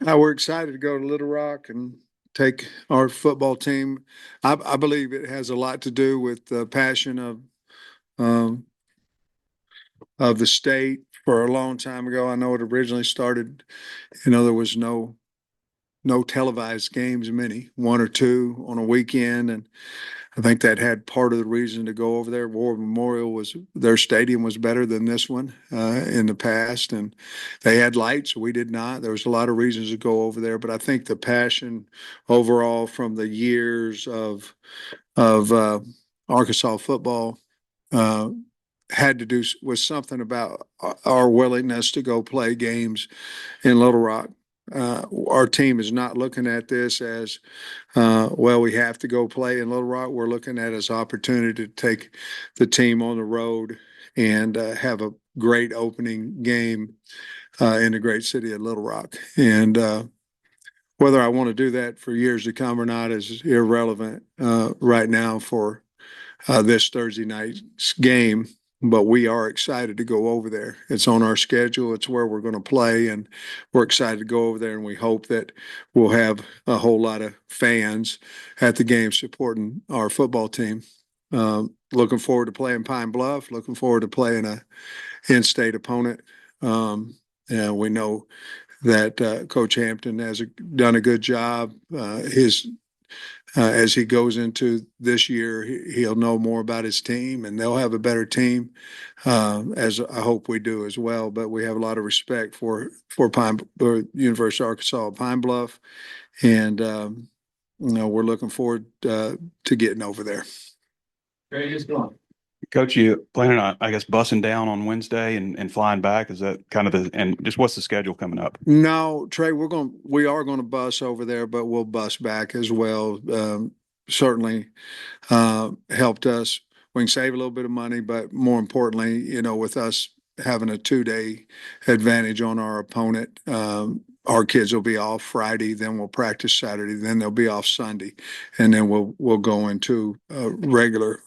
We're excited to go to Little Rock and take our football team. I believe it has a lot to do with the passion um, of the state. For a long time ago, I know it originally started. There was no televised games, many one or two on a weekend, and I think that had part of the reason to go over there. War Memorial was their stadium was better than this one in the past, and they had lights. We did not. There was a lot of reasons to go over there, but I think the passion overall from the years of Arkansas football uh, had to do with something about our willingness to go play games in Little Rock. Our team is not looking at this as well, we have to go play in Little Rock. We're looking at it as opportunity to take the team on the road and have a great opening game in the great city of Little Rock. And whether I want to do that for years to come or not is irrelevant right now for this Thursday night's game. But we are excited to go over there. It's on our schedule. It's where we're going to play, and we're excited to go over there. And we hope that we'll have a whole lot of fans at the game supporting our football team. Looking forward to playing Pine Bluff. Looking forward to playing a in-state opponent. And we know that Coach Hampton has done a good job. His as he goes into this year, he'll know more about his team, and they'll have a better team, as I hope we do as well. But we have a lot of respect for University of Arkansas Pine Bluff, and we're looking forward to getting over there. Great, just going. Coach, you planning on, I guess, bussing down on Wednesday and flying back? Is that kind of and just what's the schedule coming up? No, Trey, we are going to bus over there, but we'll bus back as well. Certainly helped us. We can save a little bit of money, but more importantly, with us having a 2-day advantage on our opponent, our kids will be off Friday, then we'll practice Saturday, then they'll be off Sunday, and then we'll go into a regular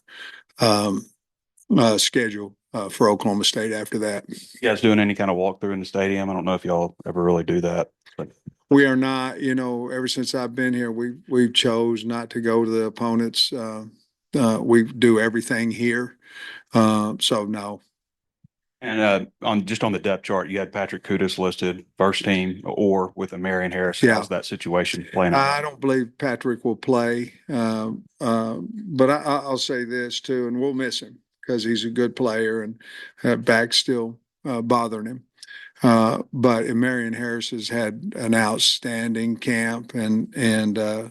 schedule for Oklahoma State after that. You guys doing any kind of walkthrough in the stadium? I don't know if y'all ever really do that. But we are not. Ever since I've been here, we chose not to go to the opponents. We do everything here, so no. And on the depth chart, you had Patrick Kudus listed first team or with a Marion Harris. Yeah. How's that situation playing out? I don't believe Patrick will play, but I'll say this too, and we'll miss him because he's a good player and back still bothering him. But Marion Harris has had an outstanding camp, and I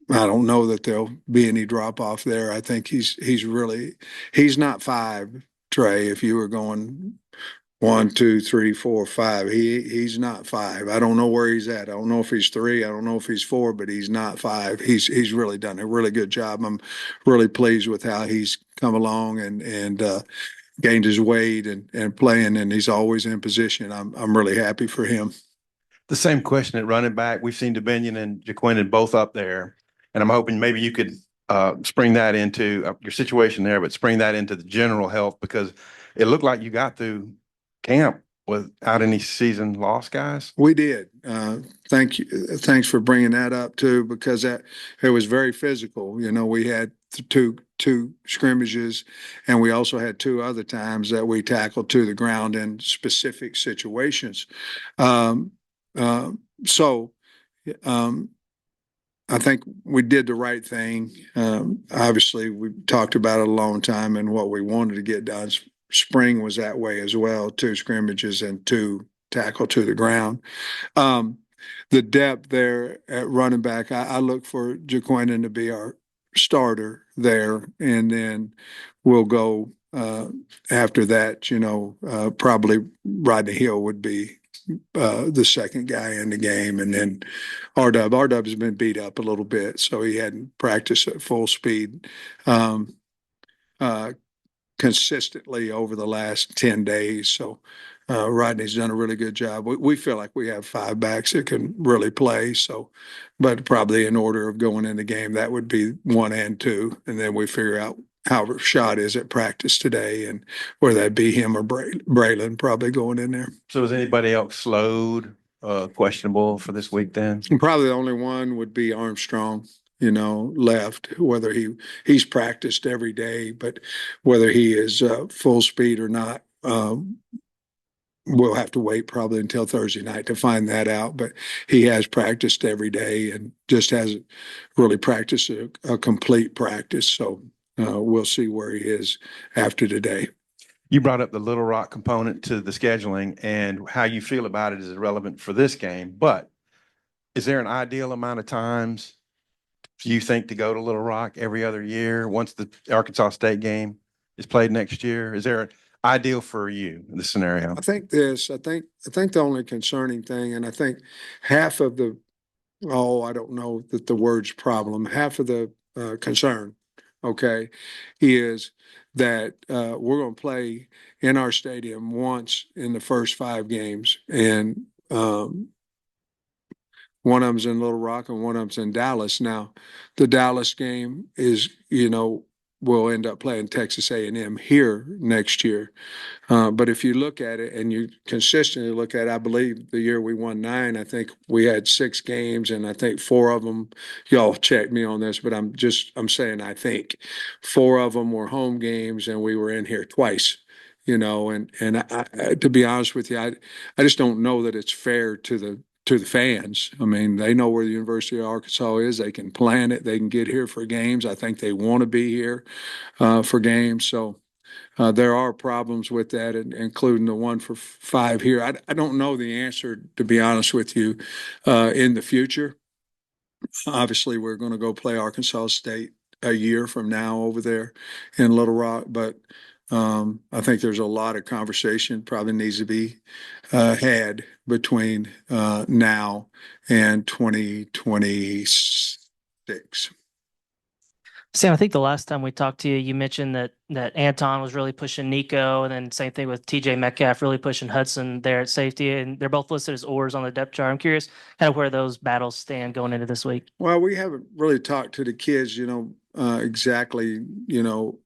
don't know that there'll be any drop off there. I think he's not 5, Trey. If you were going 1, 2, 3, 4, 5, he's not 5. I don't know where he's at. I don't know if he's 3. I don't know if he's 4, but he's not 5. He's really done a really good job. I'm really pleased with how he's come along and gained his weight and playing, and he's always in position. I'm really happy for him. The same question at running back. We've seen DeBinion and Jaquindon both up there, and I'm hoping maybe you could spring that into your situation there, but spring that into the general health, because it looked like you got through camp without any season loss, guys. We did. Thank you. Thanks for bringing that up too, because it was very physical. We had two scrimmages, and we also had 2 other times that we tackled to the ground in specific situations. So I think we did the right thing. Obviously, we talked about it a long time and what we wanted to get done. Spring was that way as well, 2 scrimmages and 2 tackle to the ground. The depth there at running back, I look for Jaquindon to be our starter there, and then we'll go after that. Probably Rodney Hill would be the second guy in the game, and then R-Dub has been beat up a little bit, so he hadn't practiced at full speed consistently over the last 10 days. So Rodney's done a really good job. We feel like we have 5 backs that can really play. So, but probably in order of going in the game, that would be 1 and 2. And then we figure out how Rashad is at practice today, and whether that be him or Braylon probably going in there. So is anybody else slowed questionable for this week then? And probably the only one would be Armstrong, left, whether he's practiced every day, but whether he is full speed or not, we'll have to wait probably until Thursday night to find that out. But he has practiced every day and just hasn't really practiced a complete practice. So we'll see where he is after today. You brought up the Little Rock component to the scheduling and how you feel about it is relevant for this game. But is there an ideal amount of times you think to go to Little Rock every other year once the Arkansas State game is played next year? Is there an ideal for you in this scenario? I think the only concerning thing, and I think half of the, I don't know that the word's problem, half of the concern, okay, is that we're going to play in our stadium once in the first 5 games. And one of them's in Little Rock and one of them's in Dallas. Now, the Dallas game is, we'll end up playing Texas A&M here next year. But if you look at it and you consistently look at it, I believe the year we won 9, I think we had 6 games, and I think 4 of them, y'all check me on this, but I'm saying I think 4 of them were home games, and we were in here twice. And I, to be honest with you, I just don't know that it's fair to the fans. I mean, they know where the University of Arkansas is. They can plan it. They can get here for games. I think they want to be here for games. So there are problems with that, including the one for 5 here. I don't know the answer, to be honest with you, in the future. Obviously, we're going to go play Arkansas State a year from now over there in Little Rock, but I think there's a lot of conversation probably needs to be had between now and 2026. Sam, I think the last time we talked to you, you mentioned that Anton was really pushing Nico, and then same thing with TJ Metcalf really pushing Hudson there at safety, and they're both listed as oars on the depth chart. I'm curious kind of where those battles stand going into this week. Well, we haven't really talked to the kids, exactly,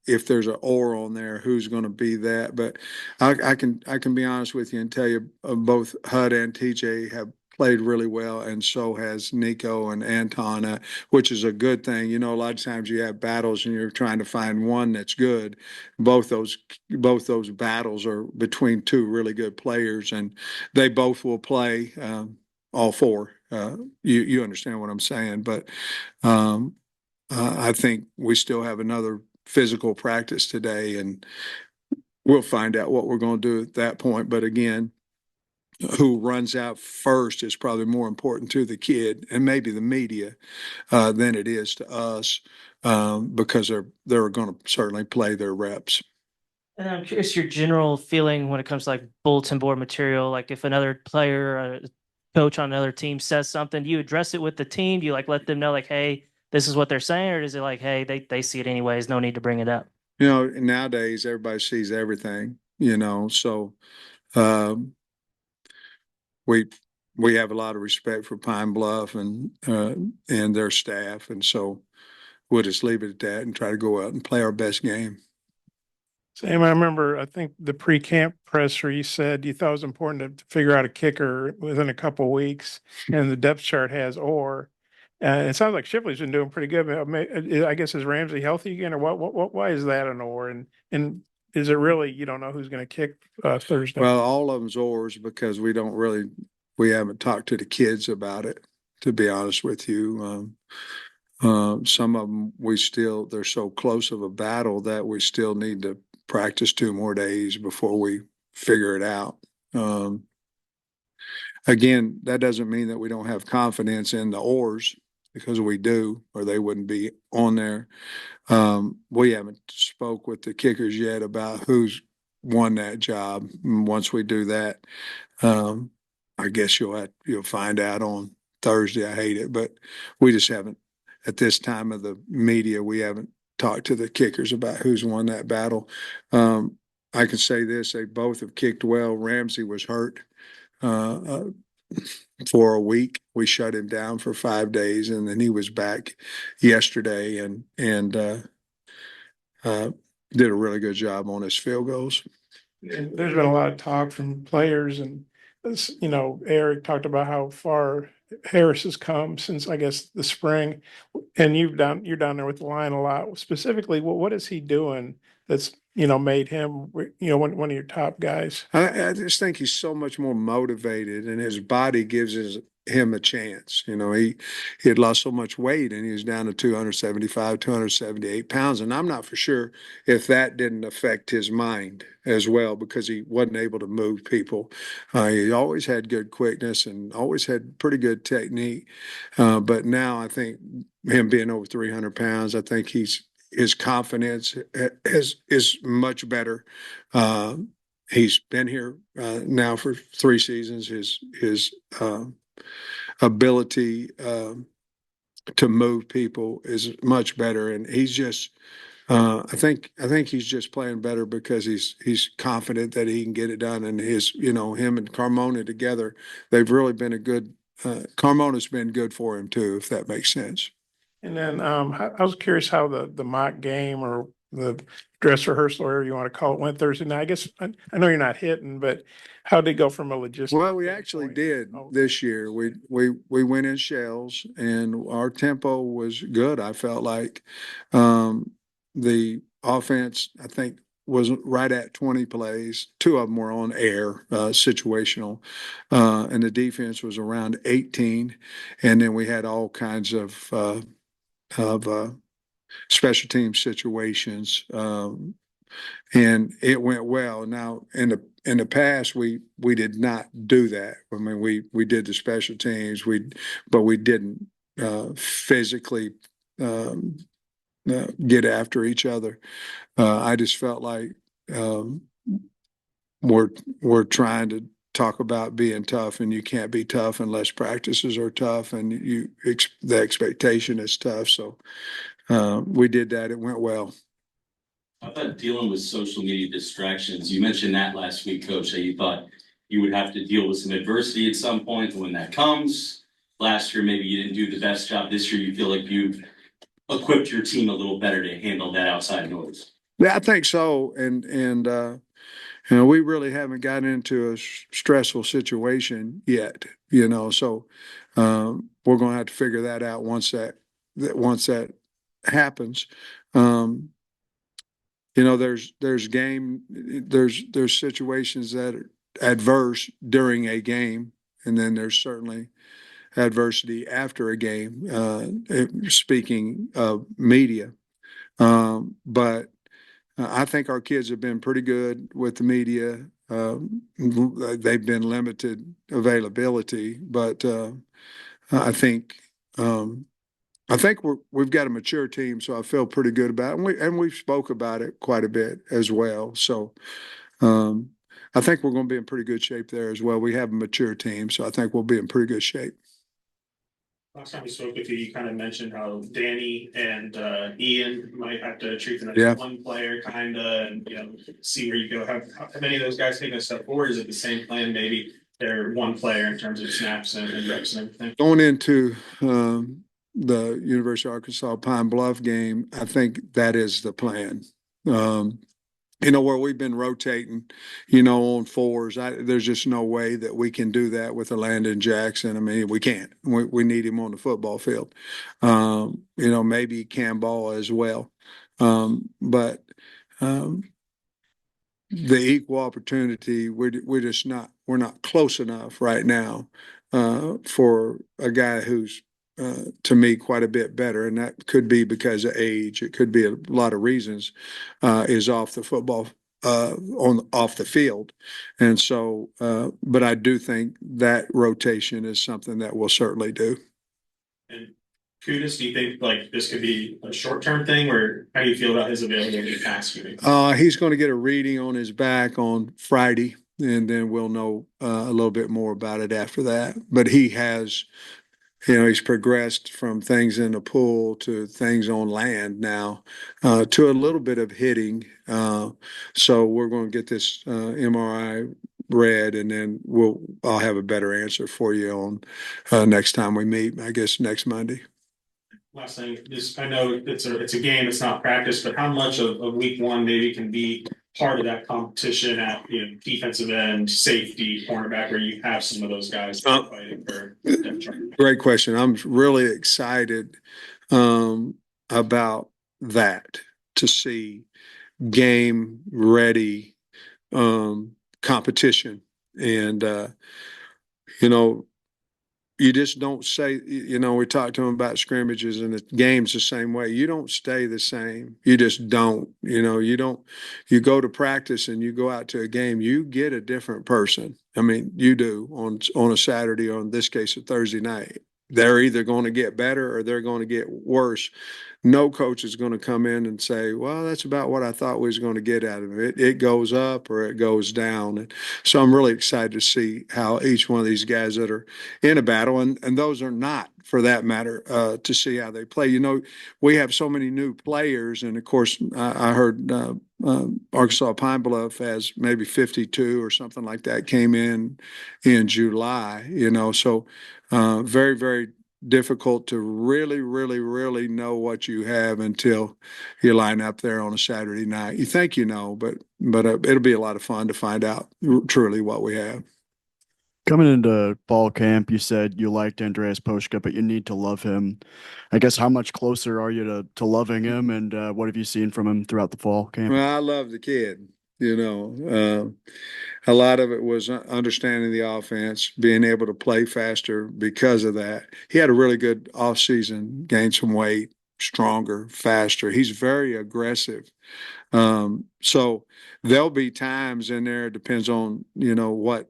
if there's an or on there, who's going to be that. But I can be honest with you and tell you both Hud and TJ have played really well, and so has Nico and Anton, which is a good thing. A lot of times you have battles and you're trying to find one that's good. Both those battles are between 2 really good players, and they both will play all 4. You understand what I'm saying, but I think we still have another physical practice today, and we'll find out what we're going to do at that point. But again, who runs out first is probably more important to the kid and maybe the media than it is to us, because they're going to certainly play their reps. And I'm curious your general feeling when it comes to like bulletin board material. Like if another player, or coach on another team says something, do you address it with the team? Do you like let them know like, hey, this is what they're saying, or is it like, hey, they see it anyways, no need to bring it up? Nowadays everybody sees everything. So we have a lot of respect for Pine Bluff and their staff, and so we'll just leave it at that and try to go out and play our best game. Sam, I remember, I think the pre-camp presser, you said you thought it was important to figure out a kicker within a couple of weeks, and the depth chart has or. It sounds like Shipley's been doing pretty good. I guess is Ramsey healthy again, or what? Why is that an or? And is it really you don't know who's going to kick Thursday? Well, all of them's oars because we haven't talked to the kids about it. To be honest with you, some of them they're so close of a battle that we still need to practice 2 more days before we figure it out. Again, that doesn't mean that we don't have confidence in the oars, because we do, or they wouldn't be on there. We haven't spoke with the kickers yet about who's won that job. And once we do that, I guess you'll find out on Thursday. I hate it, but we just haven't, at this time of the media, we haven't talked to the kickers about who's won that battle. I can say this, they both have kicked well. Ramsey was hurt for a week. We shut him down for 5 days, and then he was back yesterday and did a really good job on his field goals. And there's been a lot of talk from players and you know, Eric talked about how far Harris has come since, I guess, the spring, and you're down there with the line a lot. Specifically, what is he doing that's, you know, made him, you know, one of your top guys? I just think he's so much more motivated, and his body gives him a chance. You know, he had lost so much weight, and he was down to 275, 278 pounds. And I'm not for sure if that didn't affect his mind as well, because he wasn't able to move people. He always had good quickness and always had pretty good technique. But now I think him being over 300 pounds, I think his confidence is much better. He's been here now for 3 seasons. His ability to move people is much better, and he's just. I think he's just playing better because he's confident that he can get it done, and him and Carmona together, they've really been a good. Carmona's been good for him too, if that makes sense. And then I was curious how the mock game or the dress rehearsal, or whatever you want to call it, went Thursday night. I guess I know you're not hitting, but how did it go from a logistics? Well, we actually did this year. We went in shells, and our tempo was good. I felt like the offense, I think, was right at 20 plays. 2 of them were on air, situational, and the defense was around 18. And then we had all kinds of special team situations, and it went well. Now, in the past, we did not do that. I mean, we did the special teams, but we didn't physically get after each other. I just felt like we're trying to talk about being tough, and you can't be tough unless practices are tough, and the expectation is tough. So we did that. It went well. How about dealing with social media distractions? You mentioned that last week, Coach, that you thought you would have to deal with some adversity at some point. When that comes, last year maybe you didn't do the best job. This year you feel like you've equipped your team a little better to handle that outside noise. Yeah, I think so. And we really haven't gotten into a stressful situation yet. So we're going to have to figure that out once that happens. There's situations that are adverse during a game, and then there's certainly adversity after a game, speaking of media. But I think our kids have been pretty good with the media. They've been limited availability, but I think we've got a mature team, so I feel pretty good about it. And we've spoke about it quite a bit as well. So I think we're going to be in pretty good shape there as well. We have a mature team, so I think we'll be in pretty good shape. Last time we spoke with you, you kind of mentioned how Danny and Ian might have to treat them Yeah. as one player, kind of, and see where you go. Have many of those guys taken a step forward? Is it the same plan? Maybe they're one player in terms of snaps and reps and everything. Going into the University of Arkansas Pine Bluff game, I think that is the plan. Where we've been rotating, on fours, there's just no way that we can do that with a Landon Jackson. I mean, we can't. We need him on the football field. Maybe Cam Ball as well. But the equal opportunity, we're not close enough right now for a guy who's to me quite a bit better, and that could be because of age. It could be a lot of reasons. Is off the football off the field, and so. But I do think that rotation is something that we'll certainly do. And Kudus, do you think like this could be a short-term thing, or how do you feel about his availability to pass you? He's going to get a reading on his back on Friday, and then we'll know a little bit more about it after that. But he has. He's progressed from things in the pool to things on land now, to a little bit of hitting. So we're going to get this MRI read, and then I'll have a better answer for you on next time we meet. I guess next Monday. Last thing is, I know it's a game, it's not practice, but how much of week one maybe can be part of that competition at, defensive end, safety, cornerback, where you have some of those guys fighting for depth chart? Great question. I'm really excited about that, to see game ready competition. And you know, you just don't say, we talked to them about scrimmages, and the game's the same way. You don't stay the same. You just don't. You go to practice and you go out to a game, you get a different person. I mean, you do on a Saturday, or in this case, a Thursday night. They're either going to get better or they're going to get worse. No coach is going to come in and say, well, that's about what I thought we was going to get out of it. It goes up or it goes down. And so I'm really excited to see how each one of these guys that are in a battle, and those are not, for that matter, to see how they play. We have so many new players, and of course, I heard Arkansas Pine Bluff has maybe 52 or something like that came in July. So very, very difficult to really, really, really know what you have until you line up there on a Saturday night. You think but it'll be a lot of fun to find out truly what we have. Coming into fall camp, you said you liked Andreas Poshka, but you need to love him. I guess how much closer are you to loving him, and what have you seen from him throughout the fall camp? Well, I love the kid. A lot of it was understanding the offense, being able to play faster because of that. He had a really good offseason, gained some weight, stronger, faster. He's very aggressive. So there'll be times in there, it depends on, what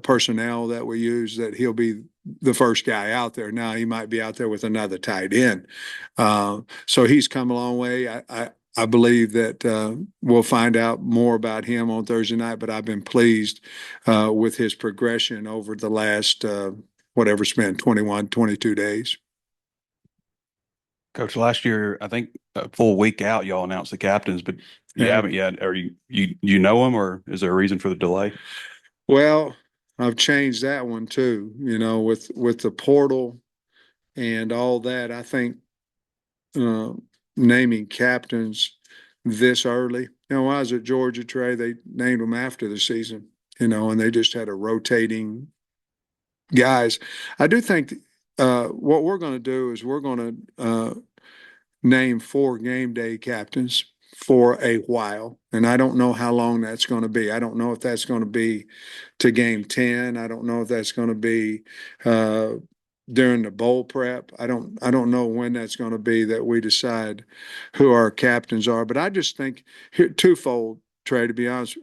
personnel that we use, that he'll be the first guy out there. Now he might be out there with another tight end. So he's come a long way. I believe that we'll find out more about him on Thursday night, but I've been pleased with his progression over the last, whatever it's been, 21, 22 days. Coach, last year, I think a full week out, y'all announced the captains, but you Yeah. haven't yet. Are you know them, or is there a reason for the delay? Well, I've changed that one too, with the portal and all that. I think naming captains this early. When I was at Georgia, Trey, they named them after the season, and they just had a rotating guys. I do think what we're going to do is we're going to name 4 game day captains for a while. And I don't know how long that's going to be. I don't know if that's going to be to game 10. I don't know if that's going to be during the bowl prep. I don't know when that's going to be that we decide who our captains are. But I just think here, twofold, Trey, to be honest.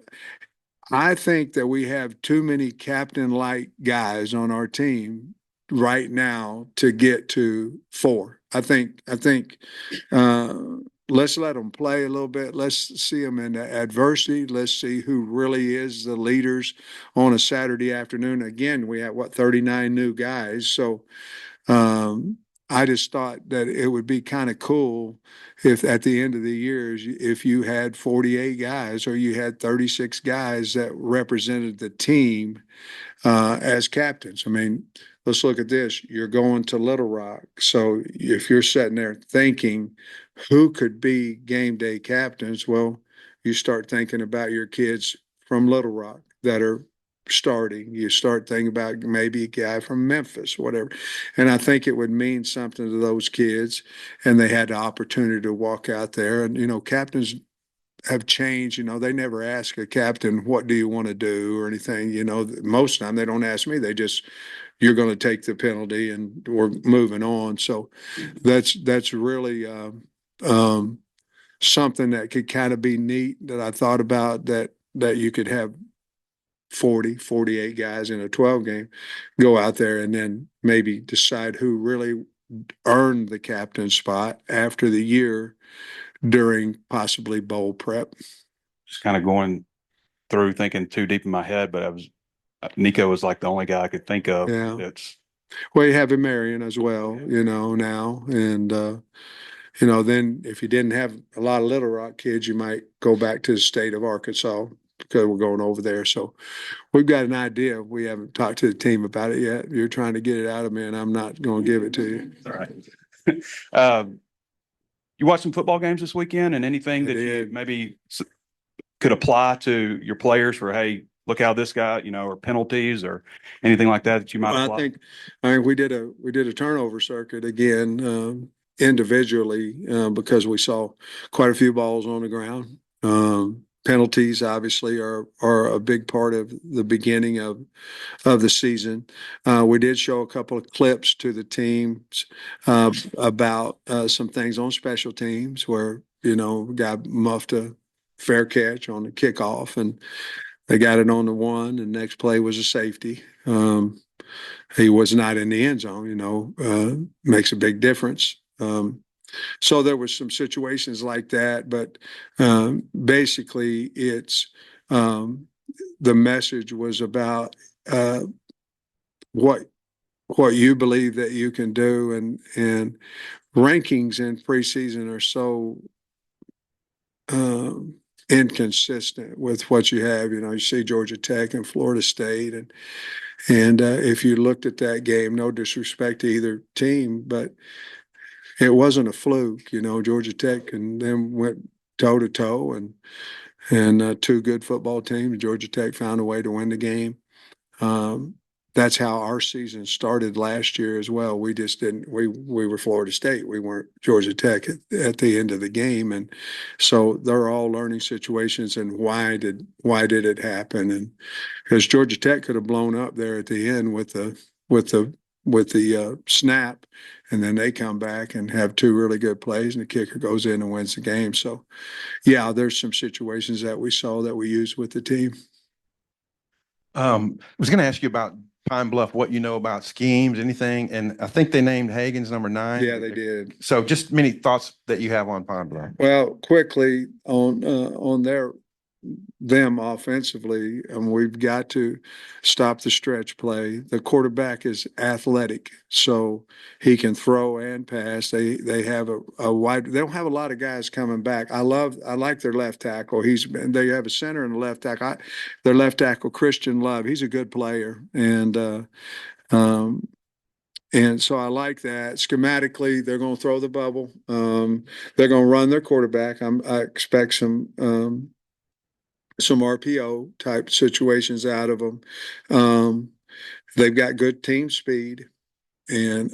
I think that we have too many captain-like guys on our team right now to get to 4. I think let's let them play a little bit. Let's see them in the adversity. Let's see who really is the leaders on a Saturday afternoon. Again, we have 39 new guys. So I just thought that it would be kind of cool if at the end of the year, if you had 48 guys or you had 36 guys that represented the team as captains. I mean, let's look at this. You're going to Little Rock. So if you're sitting there thinking who could be game day captains, well, you start thinking about your kids from Little Rock that are starting. You start thinking about maybe a guy from Memphis, whatever. And I think it would mean something to those kids. And they had the opportunity to walk out there. And, captains have changed. They never ask a captain, what do you want to do or anything. Most of the time they don't ask me. They just, you're going to take the penalty and we're moving on. So that's really something that could kind of be neat that I thought about, that you could have 40, 48 guys in a 12 game go out there and then maybe decide who really earned the captain spot after the year during possibly bowl prep. Just kind of going through thinking too deep in my head, but Nico was like the only guy I could think of. Yeah. Well, you have him Marion as well, now. And, then if you didn't have a lot of Little Rock kids, you might go back to the state of Arkansas because we're going over there. So we've got an idea. We haven't talked to the team about it yet. You're trying to get it out of me, and I'm not going to give it to you. All right. You watched some football games this weekend, and anything I that you did. maybe could apply to your players for, hey, look how this guy, or penalties or anything like that you might Well, apply? I mean, we did a turnover circuit again, individually, because we saw quite a few balls on the ground. Penalties obviously are a big part of the beginning of the season. We did show a couple of clips to the teams about some things on special teams where, guy muffed a fair catch on the kickoff and they got it on the one, and next play was a safety. He was not in the end zone, makes a big difference. So there was some situations like that, but basically it's the message was about what you believe that you can do, and rankings in preseason are so inconsistent with what you have. You see Georgia Tech and Florida State, and if you looked at that game, no disrespect to either team, but it wasn't a fluke. Georgia Tech and them went toe to toe, and two good football teams. Georgia Tech found a way to win the game. That's how our season started last year as well. We just didn't. We were Florida State. We weren't Georgia Tech at the end of the game, and so they're all learning situations. And why did it happen? And because Georgia Tech could have blown up there at the end with the snap, and then they come back and have two really good plays, and the kicker goes in and wins the game. So, yeah, there's some situations that we saw that we used with the team. I was going to ask you about Pine Bluff, what you know about schemes, anything, and I think they named Hagen's number 9. Yeah, they did. So just many thoughts that you have on Pine Bluff. Well, quickly on them offensively, and we've got to stop the stretch play. The quarterback is athletic, so he can throw and pass. They have a wide. They don't have a lot of guys coming back. I like their left tackle. They have a center and a left tackle. Their left tackle, Christian Love, he's a good player, and so I like that. Schematically, they're going to throw the bubble. They're going to run their quarterback. I expect some RPO type situations out of them. They've got good team speed, and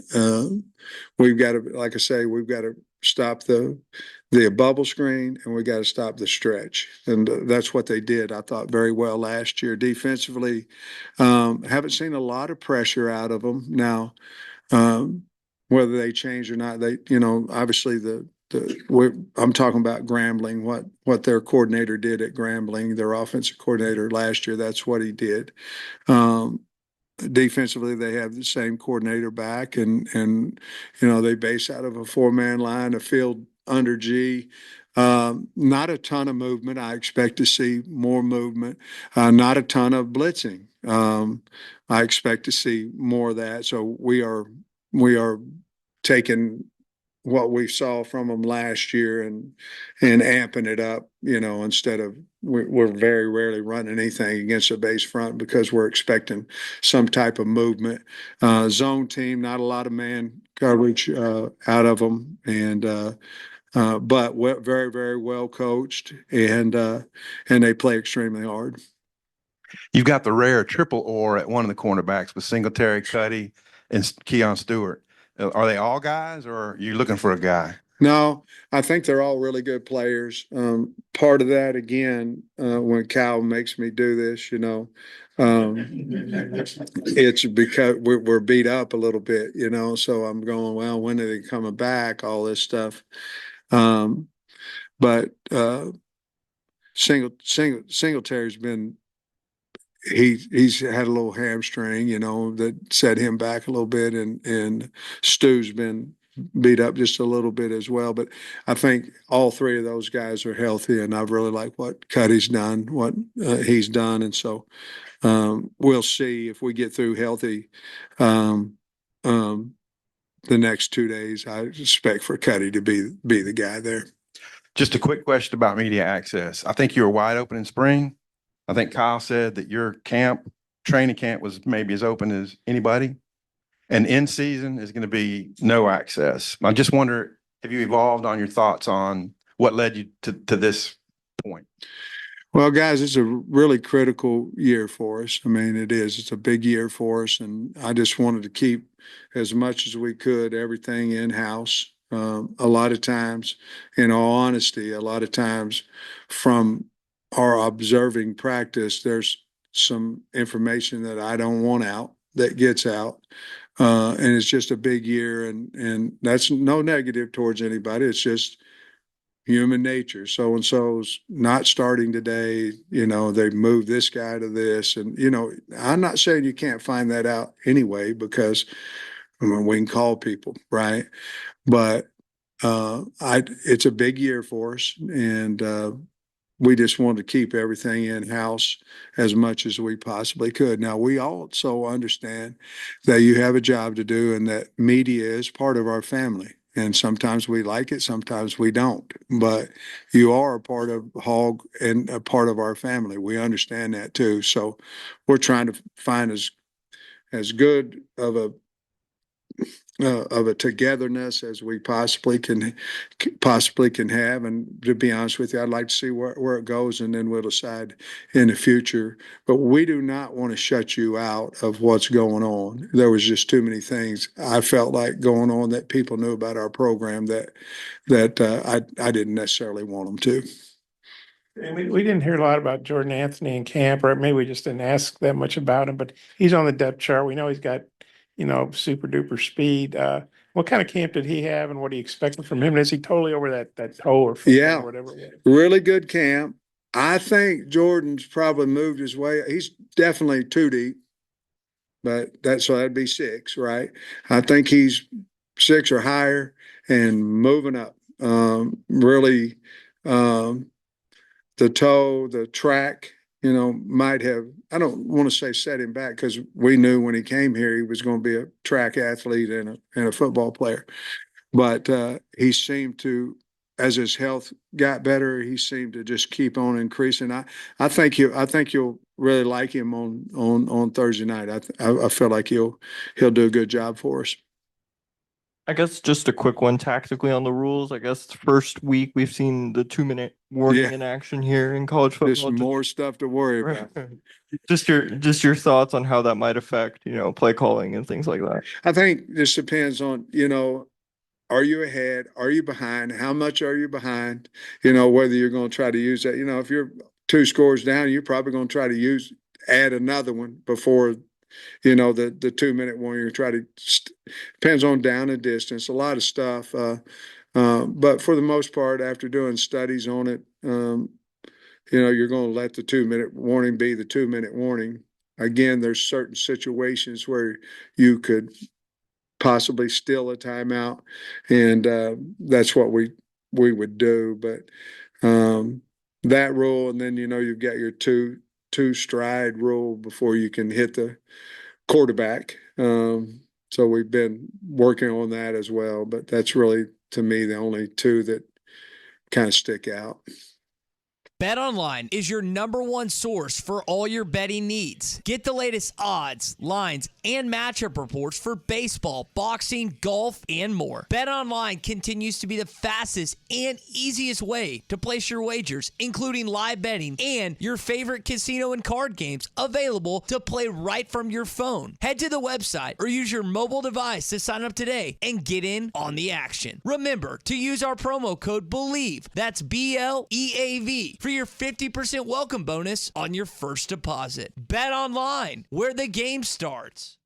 we've got to, like I say, we've got to stop the bubble screen, and we got to stop the stretch, and that's what they did. I thought very well last year defensively. Haven't seen a lot of pressure out of them now. Whether they change or not, obviously I'm talking about Grambling, what their coordinator did at Grambling, their offensive coordinator last year. That's what he did. Defensively, they have the same coordinator back, and they base out of a 4-man line, a field under G. Not a ton of movement. I expect to see more movement. Not a ton of blitzing. I expect to see more of that. So we are taking what we saw from them last year and amping it up, instead of we're very rarely running anything against a base front because we're expecting some type of movement. Zone team, not a lot of man coverage out of them, and but very, very well coached, and they play extremely hard. You've got the rare triple or at one of the cornerbacks with Singletary, Cuddy, and Keon Stewart. Are they all guys, or are you looking for a guy? No, I think they're all really good players. Part of that, again, when Cal makes me do this, it's because we're beat up a little bit, so I'm going, well, when are they coming back? All this stuff. But Singletary's been, he's had a little hamstring, that set him back a little bit, and Stu's been beat up just a little bit as well. But I think all three of those guys are healthy, and I've really liked what Cuddy's done, what he's done, and so we'll see if we get through healthy. The next 2 days, I expect for Cuddy to be the guy there. Just a quick question about media access. I think you were wide open in spring. I think Kyle said that your training camp was maybe as open as anybody. And in season is going to be no access. I just wonder, have you evolved on your thoughts on what led you to this point? Well, guys, it's a really critical year for us. I mean, it is. It's a big year for us, and I just wanted to keep as much as we could everything in-house. A lot of times, in all honesty, a lot of times from our observing practice, there's some information that I don't want out that gets out. And it's just a big year, and that's no negative towards anybody. It's just human nature. So and so's not starting today. They moved this guy to this. And, I'm not saying you can't find that out anyway, because we can call people, right? But it's a big year for us. And we just wanted to keep everything in-house as much as we possibly could. Now, we also understand that you have a job to do and that media is part of our family. And sometimes we like it, sometimes we don't. But you are a part of Hog and a part of our family. We understand that too. So we're trying to find as good of a togetherness as we possibly can have. And to be honest with you, I'd like to see where it goes, and then we'll decide in the future. But we do not want to shut you out of what's going on. There was just too many things I felt like going on that people knew about our program that I didn't necessarily want them to. And we didn't hear a lot about Jordan Anthony in camp, or maybe we just didn't ask that much about him, but he's on the depth chart. We know he's got, super duper speed. What kind of camp did he have, and what are you expecting from him? Is he totally over that toe or foot Yeah. or whatever it was? Really good camp. I think Jordan's probably moved his way. He's definitely 2 deep, but that'd be 6, right? I think he's 6 or higher and moving up. Really, the toe, the track, might have, I don't want to say set him back, because we knew when he came here he was going to be a track athlete and a football player. But he seemed to, as his health got better, he seemed to just keep on increasing. I think you'll really like him on Thursday night. I feel like he'll do a good job for us. I guess just a quick one tactically on the rules. I guess the first week we've seen the 2-minute warning Yeah. in action here in college There's football. more stuff to worry about. Just your thoughts on how that might affect, play calling and things like that. I think this depends on, are you ahead? Are you behind? How much are you behind? Whether you're going to try to use that. If you're 2 scores down, you're probably going to try to add another one before, the 2-minute one. You're trying to, depends on down and distance, a lot of stuff. But for the most part, after doing studies on it, you're going to let the 2-minute warning be the 2-minute warning. Again, there's certain situations where you could possibly steal a timeout, and that's what we would do. But that rule, and then you've got your two stride rule before you can hit the quarterback. So we've been working on that as well, but that's really, to me, the only 2 that kind of stick out. BetOnline is your #1 source for all your betting needs. Get the latest odds, lines, and matchup reports for baseball, boxing, golf, and more. BetOnline continues to be the fastest and easiest way to place your wagers, including live betting and your favorite casino and card games available to play right from your phone. Head to the website or use your mobile device to sign up today and get in on the action. Remember to use our promo code BELIEVE, that's BLEAV, for your 50% welcome bonus on your first deposit. Bet online, where the game starts.